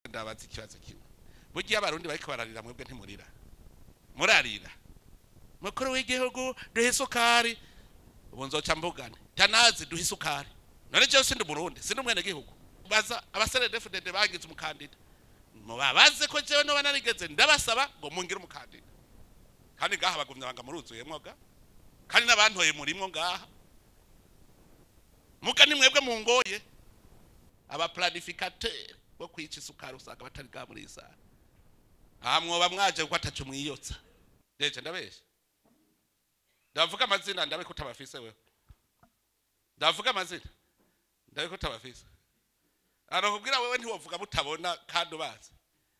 ndabaza ikibazo kimwe burya abarundi bariko bararira mwebwe ntimurira murarira mukuru w'igihugu duhe isukari ubu nzoca mbugane tanazi duhe isukari none jewe sindi Burundi sindi mwene gihugu baza abaseredefudede bagize umukandida mubabaze ko jewe no banarigeze ndabasaba ngo mungire umukandida kandi ngaha bagumya banga muruzuyemwo ga kandi nabantoye murimwo ngaha muga ni mwebwe mungoye aba planificateur bo kwica isukari usanga batari ga muri isa mwoba mwaje ko atacu mwiyotsa deje ndabesha ndavuga amazina ndabe ko tabafise wewe ndavuga amazina ndabe ko tabafise arakubwira wewe ntiwovuga mutabona kandi ubaza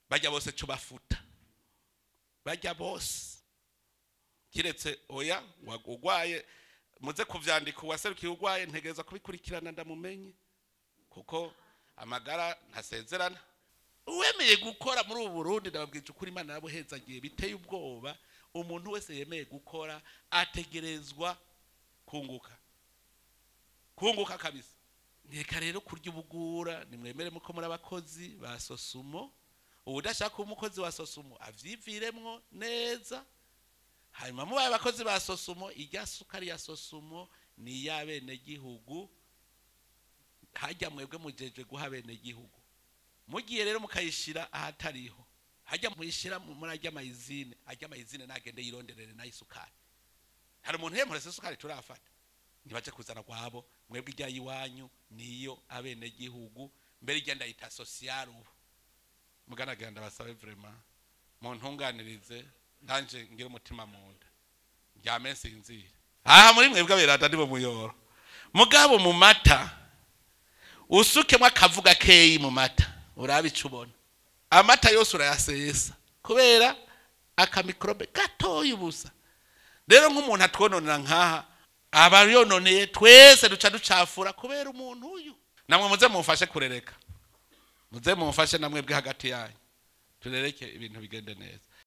bajya bose cyo bafuta bajya bose kiretse oya wagugwaye muze kuvyandika waserukiye ugwaye ntegeza kubikurikirana ndamumenye kuko amagara ntasezerana uwemeye gukora muri ubu Burundi ndababwije ukuri Imana yabuhezagiye biteye ubwoba umuntu wese yemeye gukora ategerezwa kunguka kabisa Nika rero kurya ubugura nimwemere muko muri abakozi ba SOSUMO ubudashaka umukozi wa SOSUMO avyiviremwo neza hanyuma mu abakozi ba SOSUMO ijya sukari ya SOSUMO ni yabene gihugu hajya mwebwe mujeje guha bene gihugu mugiye rero mukayishira ahatariho hajya muyishira murajya amayizine ajya amayizine nagende yironderere na isukari hari umuntu yemurese isukari turafata nibaje kuzana kwabo mwebwe ijya yiwanyu niyo abene gihugu mbere igenda yita social ubu muganagenda basabe vraiment muntunganirize ndanje ngira umutima munda njyame sinzira muri mwebwe aberada ndibo muyoro mugabo mu mata usukemwe akavuga keyi mu mata urabicubona amata yose urayasesa kubera akamikrobe gatoyi ubusa rero nk'umuntu atwononera nkaha abariyononeye twese duca ducafura kubera umuntu uyu namwe muze mumfashe kurereka muze mumfashe namwe bwe hagati yanyu turereke ibintu bigende neza